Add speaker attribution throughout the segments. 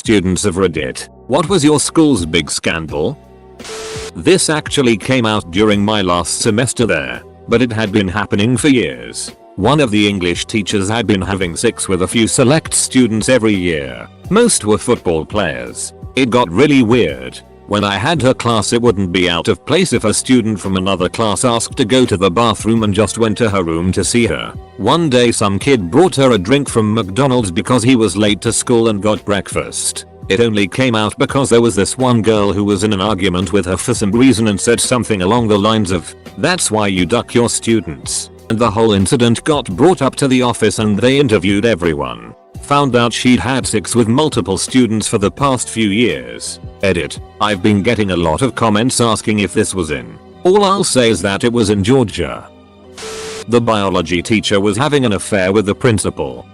Speaker 1: students of Reddit, what was your school's big scandal? This actually came out during my last semester there, but it had been happening for years. One of the English teachers had been having sex with a few select students every year. Most were football players. It got really weird. When I had her class, it wouldn't be out of place if a student from another class asked to go to the bathroom and just went to her room to see her. One day some kid brought her a drink from McDonald's because he was late to school and got breakfast. It only came out because there was this one girl who was in an argument with her for some reason and said something along the lines of, "That's why you duck your students." And the whole incident got brought up to the office and they interviewed everyone. Found out she'd had sex with multiple students for the past few years. Edit. I've been getting a lot of comments asking if this was in. All I'll say is that it was in Georgia. The biology teacher was having an affair with the principal.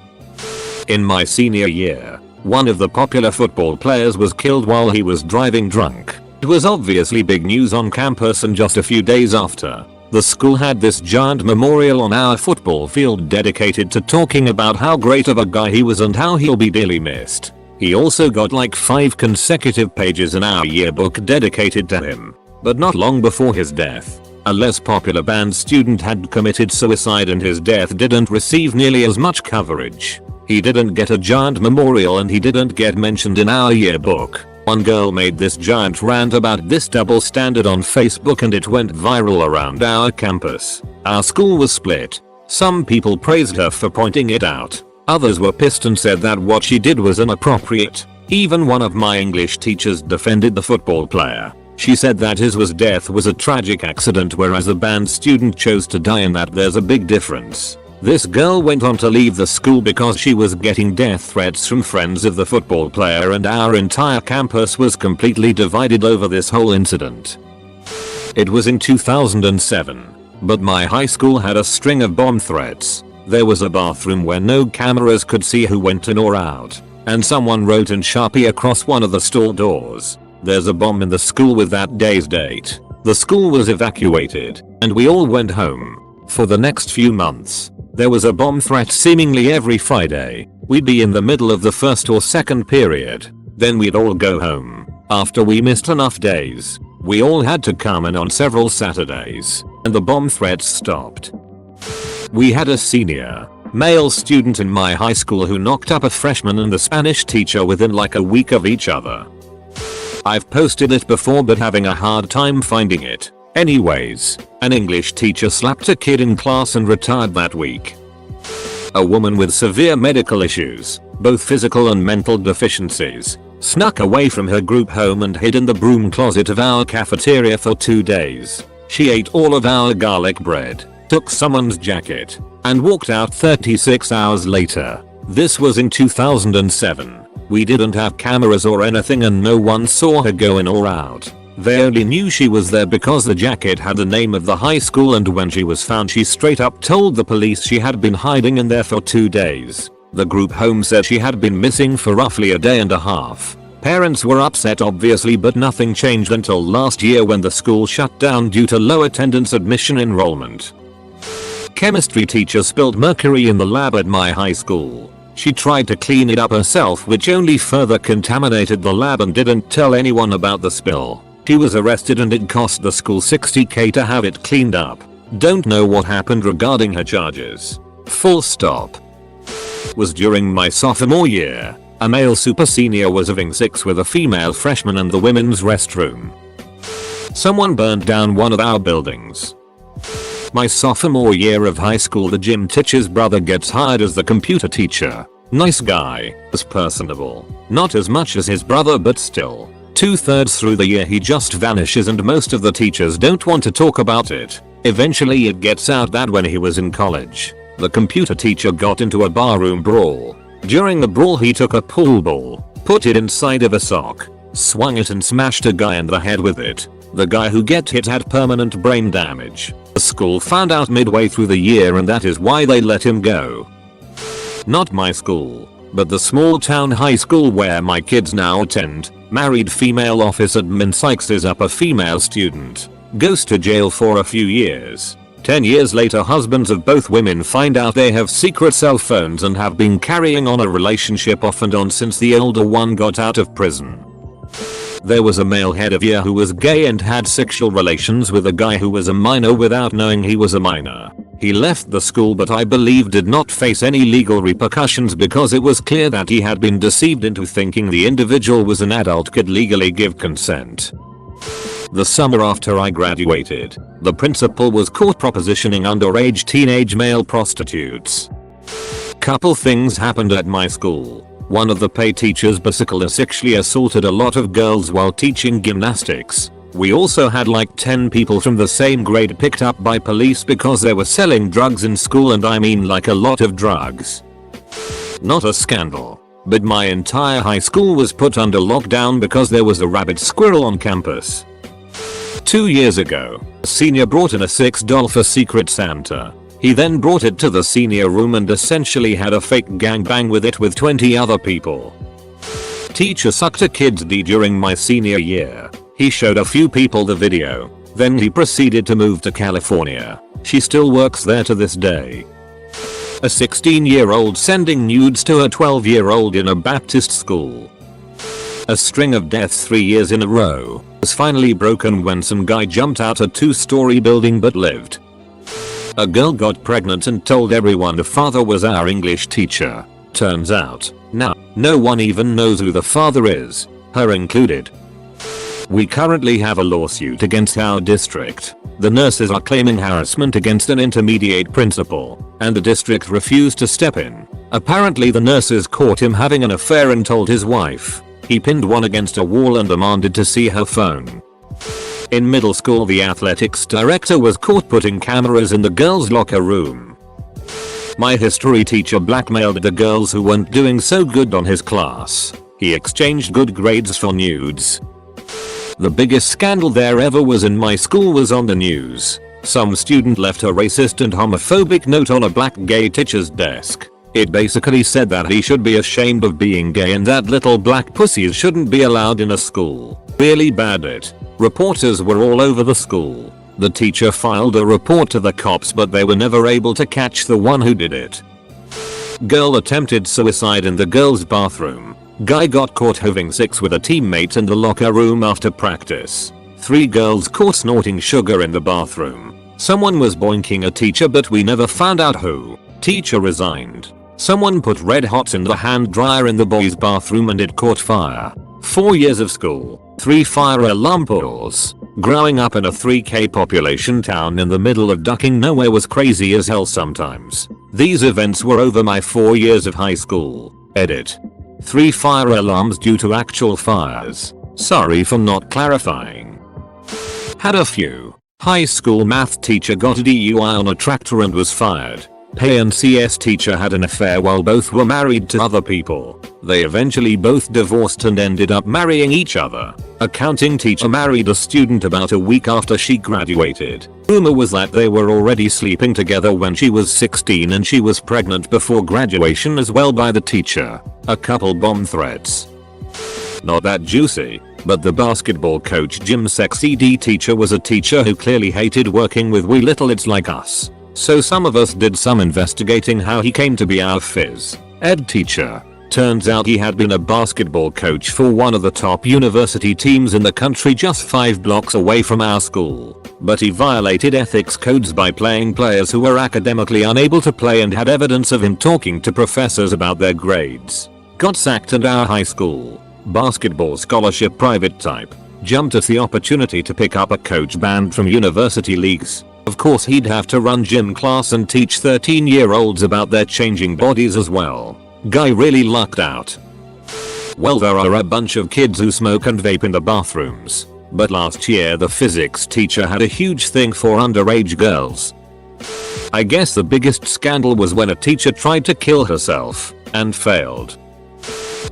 Speaker 1: In my senior year, one of the popular football players was killed while he was driving drunk. It was obviously big news on campus, and just a few days after, the school had this giant memorial on our football field dedicated to talking about how great of a guy he was and how he'll be dearly missed. He also got like 5 consecutive pages in our yearbook dedicated to him. But not long before his death, a less popular band student had committed suicide and his death didn't receive nearly as much coverage. He didn't get a giant memorial and he didn't get mentioned in our yearbook. One girl made this giant rant about this double standard on Facebook and it went viral around our campus. Our school was split. Some people praised her for pointing it out. Others were pissed and said that what she did was inappropriate. Even one of my English teachers defended the football player. She said that his death was a tragic accident, whereas a band student chose to die, and that there's a big difference. This girl went on to leave the school because she was getting death threats from friends of the football player, and our entire campus was completely divided over this whole incident. It was in 2007, but my high school had a string of bomb threats. There was a bathroom where no cameras could see who went in or out, and someone wrote in Sharpie across one of the stall doors, "There's a bomb in the school with that day's date." The school was evacuated, and we all went home. For the next few months, there was a bomb threat seemingly every Friday. We'd be in the middle of the first or second period. Then we'd all go home. After we missed enough days, we all had to come in on several Saturdays, and the bomb threats stopped. We had a senior, male student in my high school who knocked up a freshman and the Spanish teacher within like a week of each other. I've posted it before but having a hard time finding it. Anyways, an English teacher slapped a kid in class and retired that week. A woman with severe medical issues, both physical and mental deficiencies, snuck away from her group home and hid in the broom closet of our cafeteria for 2 days. She ate all of our garlic bread, took someone's jacket, and walked out 36 hours later. This was in 2007. We didn't have cameras or anything and no one saw her go in or out. They only knew she was there because the jacket had the name of the high school, and when she was found she straight up told the police she had been hiding in there for 2 days. The group home said she had been missing for roughly a day and a half. Parents were upset obviously, but nothing changed until last year when the school shut down due to low attendance admission enrollment. Chemistry teacher spilled mercury in the lab at my high school. She tried to clean it up herself, which only further contaminated the lab, and didn't tell anyone about the spill. She was arrested and it cost the school $60,000 to have it cleaned up. Don't know what happened regarding her charges. Full stop. Was during my sophomore year. A male super senior was having sex with a female freshman in the women's restroom. Someone burned down one of our buildings. My sophomore year of high school, the gym teacher's brother gets hired as the computer teacher. Nice guy, was personable. Not as much as his brother, but still. 2/3 through the year he just vanishes and most of the teachers don't want to talk about it. Eventually it gets out that when he was in college, the computer teacher got into a barroom brawl. During the brawl he took a pool ball, put it inside of a sock, swung it and smashed a guy in the head with it. The guy who get hit had permanent brain damage. The school found out midway through the year and that is why they let him go. Not my school, but the small town high school where my kids now attend. Married female office admin psychs up a female student. Goes to jail for a few years. 10 years later, husbands of both women find out they have secret cell phones and have been carrying on a relationship off and on since the older one got out of prison. There was a male head of year who was gay and had sexual relations with a guy who was a minor without knowing he was a minor. He left the school but I believe did not face any legal repercussions because it was clear that he had been deceived into thinking the individual was an adult could legally give consent. The summer after I graduated, the principal was caught propositioning underage teenage male prostitutes. Couple things happened at my school. One of the pay teachers basically sexually assaulted a lot of girls while teaching gymnastics. We also had like 10 people from the same grade picked up by police because they were selling drugs in school, and I mean like a lot of drugs. Not a scandal, but my entire high school was put under lockdown because there was a rabid squirrel on campus. 2 years ago, a senior brought in a $6 for Secret Santa. He then brought it to the senior room and essentially had a fake gangbang with it with 20 other people. Teacher sucked a kid's D during my senior year. He showed a few people the video. Then he proceeded to move to California. She still works there to this day. A 16-year-old sending nudes to a 12-year-old in a Baptist school. A string of deaths 3 years in a row was finally broken when some guy jumped out a 2-story building but lived. A girl got pregnant and told everyone the father was our English teacher. Turns out, now, no one even knows who the father is, her included. We currently have a lawsuit against our district. The nurses are claiming harassment against an intermediate principal, and the district refused to step in. Apparently the nurses caught him having an affair and told his wife. He pinned one against a wall and demanded to see her phone. In middle school, the athletics director was caught putting cameras in the girls' locker room. My history teacher blackmailed the girls who weren't doing so good on his class. He exchanged good grades for nudes. The biggest scandal there ever was in my school was on the news. Some student left a racist and homophobic note on a black gay teacher's desk. It basically said that he should be ashamed of being gay and that little black pussies shouldn't be allowed in a school. Really bad it. Reporters were all over the school. The teacher filed a report to the cops but they were never able to catch the one who did it. Girl attempted suicide in the girls' bathroom. Guy got caught having sex with a teammate in the locker room after practice. 3 girls caught snorting sugar in the bathroom. Someone was boinking a teacher but we never found out who. Teacher resigned. Someone put red hot in the hand dryer in the boys' bathroom and it caught fire. 4 years of school, 3 fire alarm pulls. Growing up in a 3K population town in the middle of ducking nowhere was crazy as hell sometimes. These events were over my 4 years of high school. Edit. 3 fire alarms due to actual fires. Sorry for not clarifying. Had a few. High school math teacher got a DUI on a tractor and was fired. Pay and CS teacher had an affair while both were married to other people. They eventually both divorced and ended up marrying each other. Accounting teacher married a student about a week after she graduated. Rumor was that they were already sleeping together when she was 16 and she was pregnant before graduation as well by the teacher. A couple bomb threats. Not that juicy, but the basketball coach gym sex ed teacher was a teacher who clearly hated working with we little it's like us. So some of us did some investigating how he came to be our phys ed teacher. Turns out he had been a basketball coach for one of the top university teams in the country just 5 blocks away from our school. But he violated ethics codes by playing players who were academically unable to play and had evidence of him talking to professors about their grades. Got sacked and our high school, basketball scholarship private type, jumped at the opportunity to pick up a coach banned from university leagues. Of course he'd have to run gym class and teach 13-year-olds about their changing bodies as well. Guy really lucked out. Well, there are a bunch of kids who smoke and vape in the bathrooms. But last year the physics teacher had a huge thing for underage girls. I guess the biggest scandal was when a teacher tried to kill herself and failed.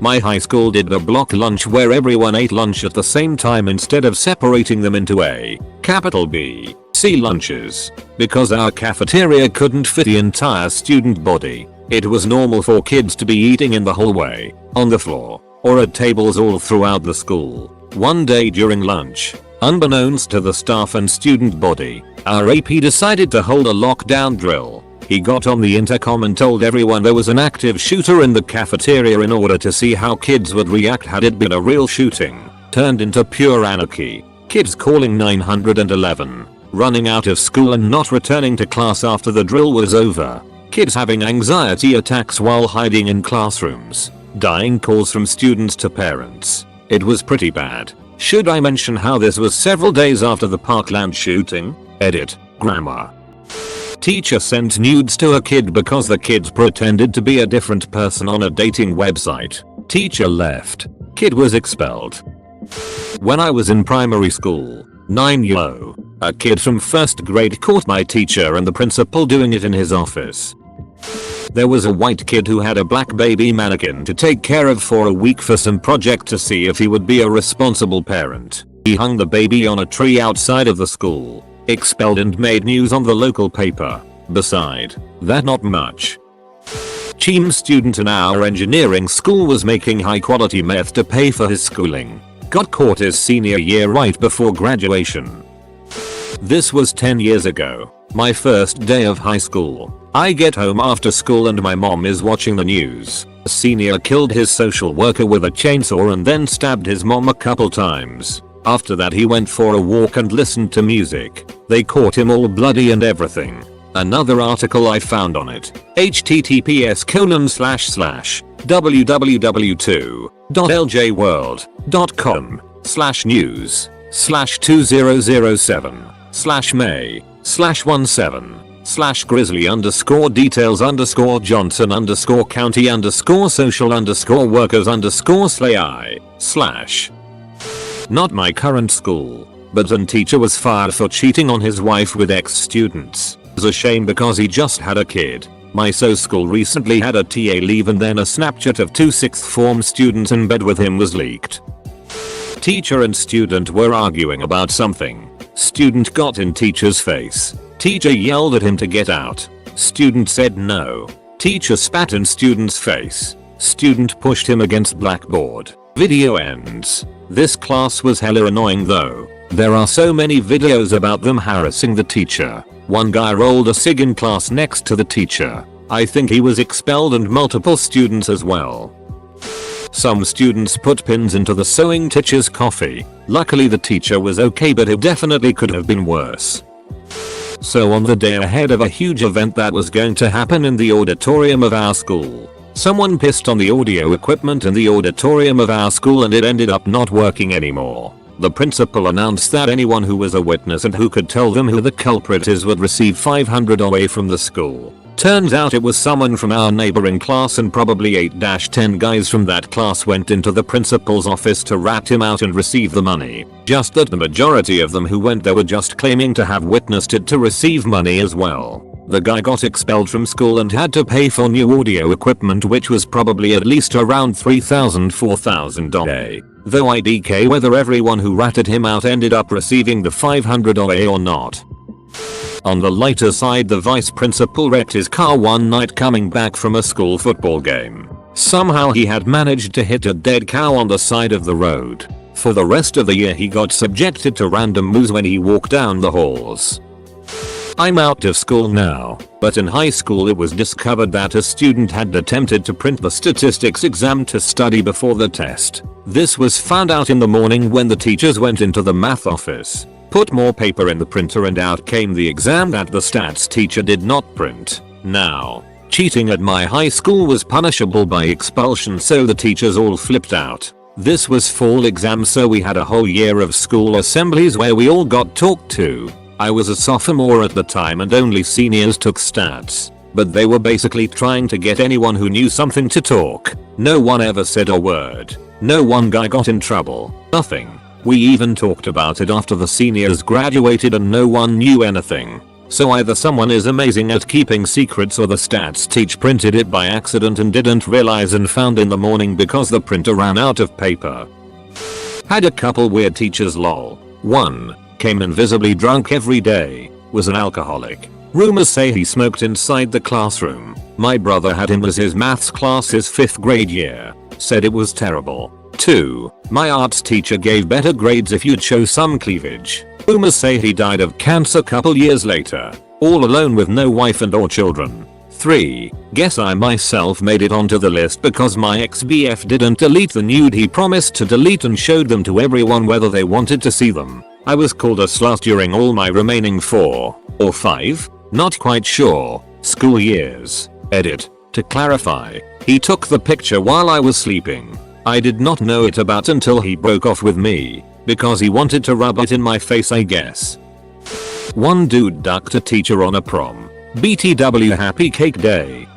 Speaker 1: My high school did a block lunch where everyone ate lunch at the same time instead of separating them into A, capital B, C lunches. Because our cafeteria couldn't fit the entire student body, it was normal for kids to be eating in the hallway, on the floor, or at tables all throughout the school. One day during lunch, Unbeknownst to the staff and student body, our AP decided to hold a lockdown drill. He got on the intercom and told everyone there was an active shooter in the cafeteria in order to see how kids would react had it been a real shooting. Turned into pure anarchy. Kids calling 911. Running out of school and not returning to class after the drill was over. Kids having anxiety attacks while hiding in classrooms. Dying calls from students to parents. It was pretty bad. Should I mention how this was several days after the Parkland shooting? Edit. Grammar. Teacher sent nudes to a kid because the kids pretended to be a different person on a dating website. Teacher left. Kid was expelled. When I was in primary school, 9-year-old, a kid from first grade caught my teacher and the principal doing it in his office. There was a white kid who had a black baby mannequin to take care of for a week for some project to see if he would be a responsible parent. He hung the baby on a tree outside of the school, expelled and made news on the local paper. Beside that, not much. Team student in our engineering school was making high quality meth to pay for his schooling. Got caught his senior year right before graduation. This was 10 years ago. My first day of high school. I get home after school and my mom is watching the news. A senior killed his social worker with a chainsaw and then stabbed his mom a couple times. After that he went for a walk and listened to music. They caught him all bloody and everything. Another article I found on it. https://www.lj-world.com/news/2007/grizzly_details_johnson_county_slay/. Not my current school, but an teacher was fired for cheating on his wife with ex-students. It was a shame because he just had a kid. My school recently had a TA leave and then a Snapchat of 2 sixth form students in bed with him was leaked. Teacher and student were arguing about something. Student got in teacher's face. Teacher yelled at him to get out. Student said no. Teacher spat in student's face. Student pushed him against blackboard. Video ends. This class was hella annoying though. There are so many videos about them harassing the teacher. One guy rolled a cig in class next to the teacher. I think he was expelled and multiple students as well. Some students put pins into the sewing teacher's coffee. Luckily the teacher was okay, but it definitely could have been worse. So on the day ahead of a huge event that was going to happen in the auditorium of our school, someone pissed on the audio equipment in the auditorium of our school and it ended up not working anymore. The principal announced that anyone who was a witness and who could tell them who the culprit is would receive $500 away from the school. Turns out it was someone from our neighboring class and probably 8-10 guys from that class went into the principal's office to rat him out and receive the money. Just that the majority of them who went there were just claiming to have witnessed it to receive money as well. The guy got expelled from school and had to pay for new audio equipment, which was probably at least around $3,000-4,000. Though I DK whether everyone who ratted him out ended up receiving the $500 or not. On the lighter side, the vice principal wrecked his car one night coming back from a school football game. Somehow he had managed to hit a dead cow on the side of the road. For the rest of the year he got subjected to random moos when he walked down the halls. I'm out of school now, but in high school it was discovered that a student had attempted to print the statistics exam to study before the test. This was found out in the morning when the teachers went into the math office, put more paper in the printer, and out came the exam that the stats teacher did not print. Now, cheating at my high school was punishable by expulsion, so the teachers all flipped out. This was fall exam, so we had a whole year of school assemblies where we all got talked to. I was a sophomore at the time and only seniors took stats, but they were basically trying to get anyone who knew something to talk. No one ever said a word. No one guy got in trouble. Nothing. We even talked about it after the seniors graduated and no one knew anything. So either someone is amazing at keeping secrets or the stats teacher printed it by accident and didn't realize and found in the morning because the printer ran out of paper. Had a couple weird teachers lol. 1. Came invisibly drunk every day. Was an alcoholic. Rumors say he smoked inside the classroom. My brother had him as his maths class his 5th grade year. Said it was terrible. 2. My arts teacher gave better grades if you'd show some cleavage. Rumors say he died of cancer couple years later, all alone with no wife and or children. 3. Guess I myself made it onto the list because my ex-BF didn't delete the nude he promised to delete and showed them to everyone whether they wanted to see them. I was called a slut during all my remaining 4 or 5, not quite sure, school years. Edit. To clarify, he took the picture while I was sleeping. I did not know it about until he broke off with me, because he wanted to rub it in my face I guess. One dude ducked a teacher on a prom. BTW happy cake day.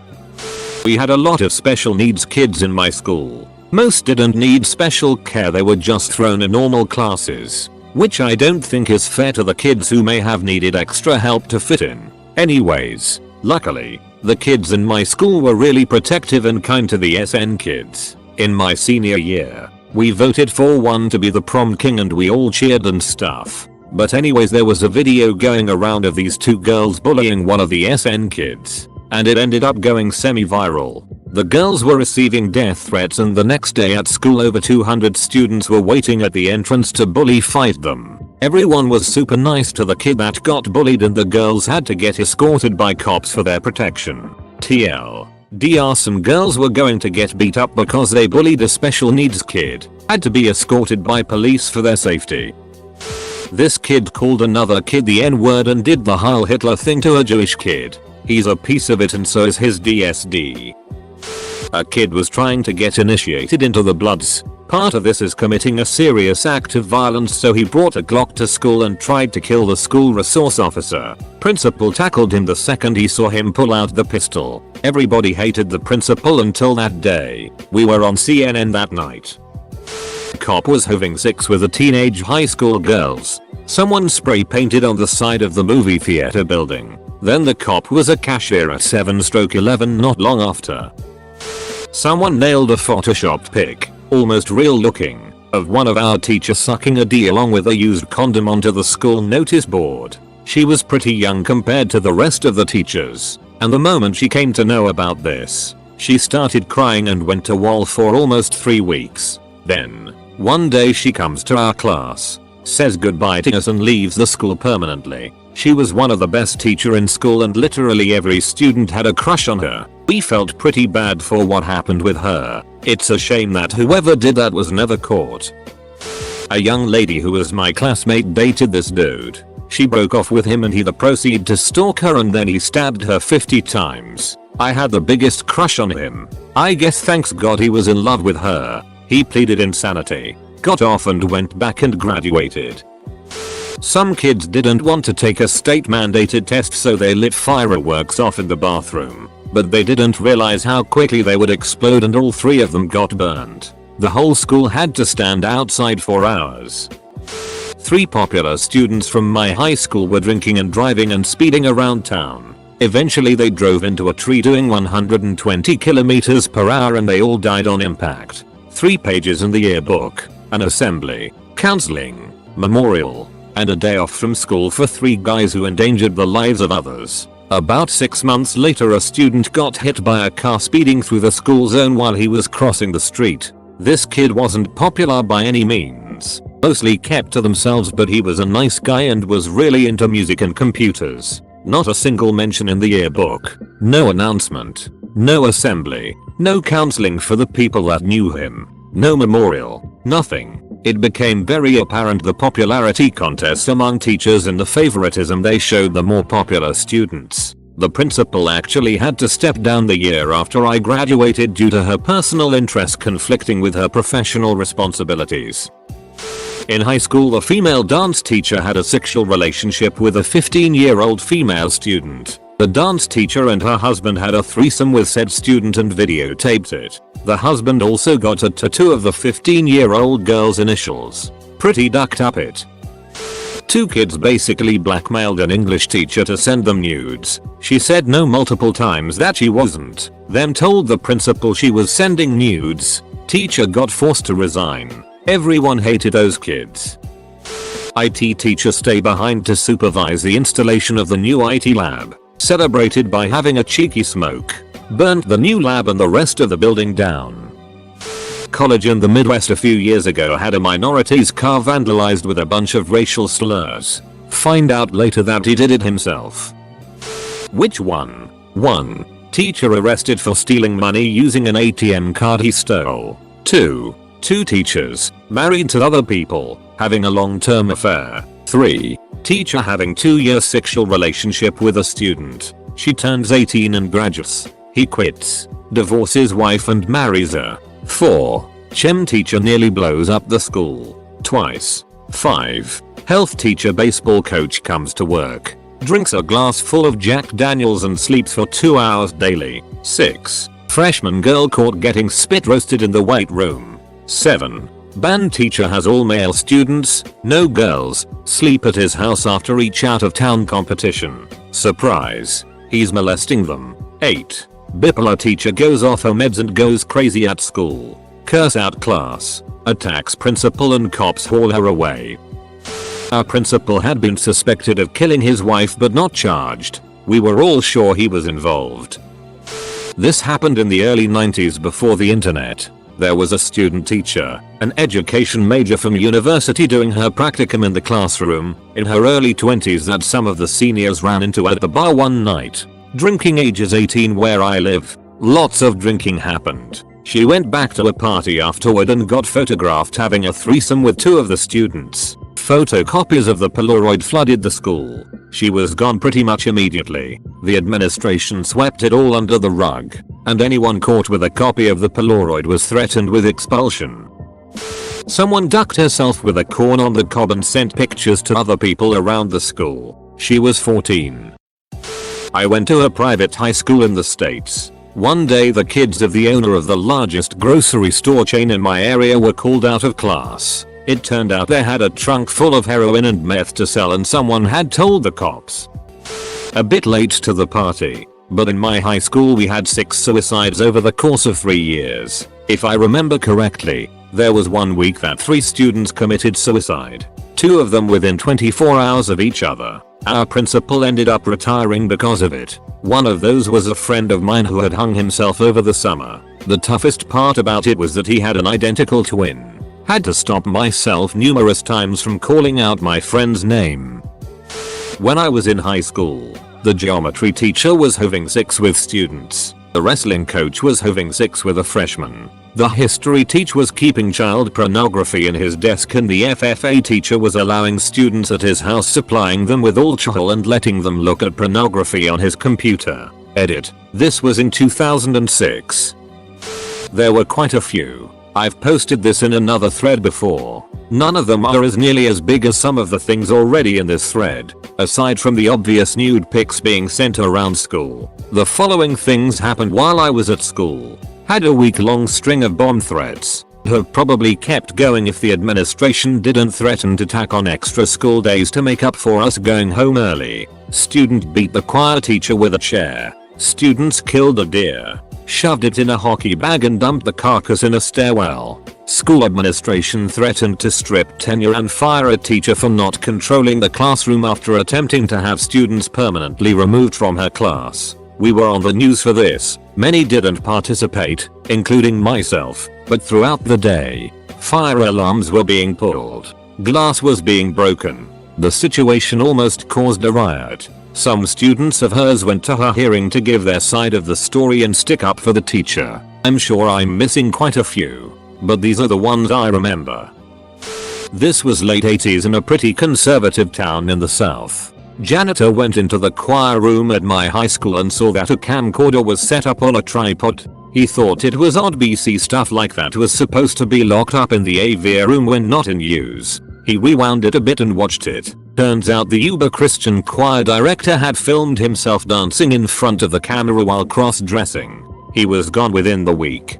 Speaker 1: We had a lot of special needs kids in my school. Most didn't need special care, they were just thrown in normal classes, which I don't think is fair to the kids who may have needed extra help to fit in. Anyways, luckily, the kids in my school were really protective and kind to the SN kids. In my senior year, we voted for one to be the prom king and we all cheered and stuff. But anyways, there was a video going around of these 2 girls bullying one of the SN kids, and it ended up going semi-viral. The girls were receiving death threats and the next day at school over 200 students were waiting at the entrance to bully fight them. Everyone was super nice to the kid that got bullied and the girls had to get escorted by cops for their protection. TLDR, some girls were going to get beat up because they bullied a special needs kid, had to be escorted by police for their safety. This kid called another kid the N-word and did the Heil Hitler thing to a Jewish kid. He's a piece of it and so is his DSD. A kid was trying to get initiated into the Bloods. Part of this is committing a serious act of violence, so he brought a Glock to school and tried to kill the school resource officer. Principal tackled him the second he saw him pull out the pistol. Everybody hated the principal until that day. We were on CNN that night. Cop was having sex with a teenage high school girls. Someone spray painted on the side of the movie theater building. Then the cop was a cashier at 7/11 not long after. Someone nailed a photoshopped pic, almost real looking, of one of our teachers sucking a D along with a used condom onto the school notice board. She was pretty young compared to the rest of the teachers, and the moment she came to know about this, she started crying and went to wall for almost 3 weeks. Then, one day she comes to our class, says goodbye to us and leaves the school permanently. She was one of the best teacher in school and literally every student had a crush on her. We felt pretty bad for what happened with her. It's a shame that whoever did that was never caught. A young lady who was my classmate dated this dude. She broke off with him and he proceeded to stalk her and then he stabbed her 50 times. I had the biggest crush on him. I guess thanks God he was in love with her. He pleaded insanity, got off and went back and graduated. Some kids didn't want to take a state mandated test so they lit fireworks off in the bathroom, but they didn't realize how quickly they would explode and all 3 of them got burned. The whole school had to stand outside for hours. 3 popular students from my high school were drinking and driving and speeding around town. Eventually they drove into a tree doing 120 km/h and they all died on impact. 3 pages in the yearbook, an assembly, counseling, memorial, and a day off from school for 3 guys who endangered the lives of others. About 6 months later a student got hit by a car speeding through the school zone while he was crossing the street. This kid wasn't popular by any means, mostly kept to themselves, but he was a nice guy and was really into music and computers. Not a single mention in the yearbook, no announcement, no assembly, no counseling for the people that knew him, no memorial, nothing. It became very apparent the popularity contest among teachers and the favoritism they showed the more popular students. The principal actually had to step down the year after I graduated due to her personal interest conflicting with her professional responsibilities. In high school, a female dance teacher had a sexual relationship with a 15-year-old female student. The dance teacher and her husband had a threesome with said student and videotaped it. The husband also got a tattoo of the 15-year-old girl's initials. Pretty ducked up it. 2 kids basically blackmailed an English teacher to send them nudes. She said no multiple times that she wasn't, then told the principal she was sending nudes. Teacher got forced to resign. Everyone hated those kids. IT teacher stay behind to supervise the installation of the new IT lab. Celebrated by having a cheeky smoke. Burnt the new lab and the rest of the building down. college in the Midwest a few years ago had a minority's car vandalized with a bunch of racial slurs. Find out later that he did it himself. Which one? 1. Teacher arrested for stealing money using an ATM card he stole. 2. Two teachers, married to other people, having a long-term affair. 3. Teacher having 2-year sexual relationship with a student. She turns 18 and graduates. He quits, divorces wife and marries her. 4. Chem teacher nearly blows up the school. Twice. 5. Health teacher baseball coach comes to work, drinks a glass full of Jack Daniels and sleeps for 2 hours daily. 6. Freshman girl caught getting spit roasted in the weight room. 7. Band teacher has all male students, no girls, sleep at his house after each out of town competition. Surprise. He's molesting them. 8. Bipolar teacher goes off her meds and goes crazy at school. Curse out class. Attacks principal and cops haul her away. Our principal had been suspected of killing his wife but not charged. We were all sure he was involved. This happened in the early 90s before the internet. There was a student teacher, an education major from university doing her practicum in the classroom, in her early 20s that some of the seniors ran into at the bar one night. Drinking ages 18 where I live. Lots of drinking happened. She went back to a party afterward and got photographed having a threesome with 2 of the students. Photocopies of the Polaroid flooded the school. She was gone pretty much immediately. The administration swept it all under the rug, and anyone caught with a copy of the Polaroid was threatened with expulsion. Someone ducked herself with a corn on the cob and sent pictures to other people around the school. She was 14. I went to a private high school in the States. One day the kids of the owner of the largest grocery store chain in my area were called out of class. It turned out they had a trunk full of heroin and meth to sell and someone had told the cops. A bit late to the party, but in my high school we had 6 suicides over the course of 3 years. If I remember correctly, there was one week that 3 students committed suicide. 2 of them within 24 hours of each other. Our principal ended up retiring because of it. One of those was a friend of mine who had hung himself over the summer. The toughest part about it was that he had an identical twin. Had to stop myself numerous times from calling out my friend's name. When I was in high school, the geometry teacher was having sex with students. The wrestling coach was having sex with a freshman. The history teacher was keeping child pornography in his desk and the FFA teacher was allowing students at his house supplying them with alcohol and letting them look at pornography on his computer. Edit. This was in 2006. There were quite a few. I've posted this in another thread before. None of them are as nearly as big as some of the things already in this thread. Aside from the obvious nude pics being sent around school, the following things happened while I was at school. Had a week-long string of bomb threats. Have probably kept going if the administration didn't threaten to tack on extra school days to make up for us going home early. Student beat the choir teacher with a chair. Students killed a deer, shoved it in a hockey bag and dumped the carcass in a stairwell. School administration threatened to strip tenure and fire a teacher for not controlling the classroom after attempting to have students permanently removed from her class. We were on the news for this. Many didn't participate, including myself, but throughout the day, fire alarms were being pulled. Glass was being broken. The situation almost caused a riot. Some students of hers went to her hearing to give their side of the story and stick up for the teacher. I'm sure I'm missing quite a few, but these are the ones I remember. This was late 80s in a pretty conservative town in the south. Janitor went into the choir room at my high school and saw that a camcorder was set up on a tripod. He thought it was odd BC stuff like that was supposed to be locked up in the AV room when not in use. He rewound it a bit and watched it. Turns out the uber Christian choir director had filmed himself dancing in front of the camera while cross-dressing. He was gone within the week.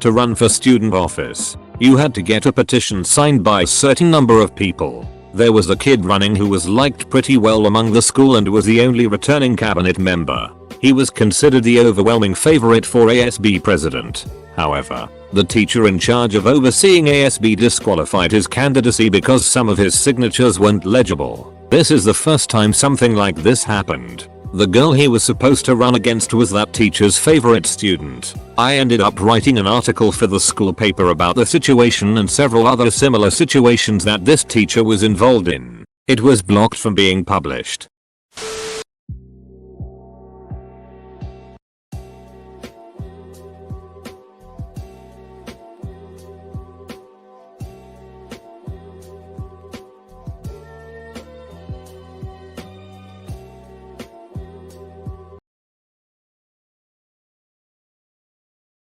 Speaker 1: To run for student office, you had to get a petition signed by a certain number of people. There was a kid running who was liked pretty well among the school and was the only returning cabinet member. He was considered the overwhelming favorite for ASB president. However, the teacher in charge of overseeing ASB disqualified his candidacy because some of his signatures weren't legible. This is the first time something like this happened. The girl he was supposed to run against was that teacher's favorite student. I ended up writing an article for the school paper about the situation and several other similar situations that this teacher was involved in. It was blocked from being published.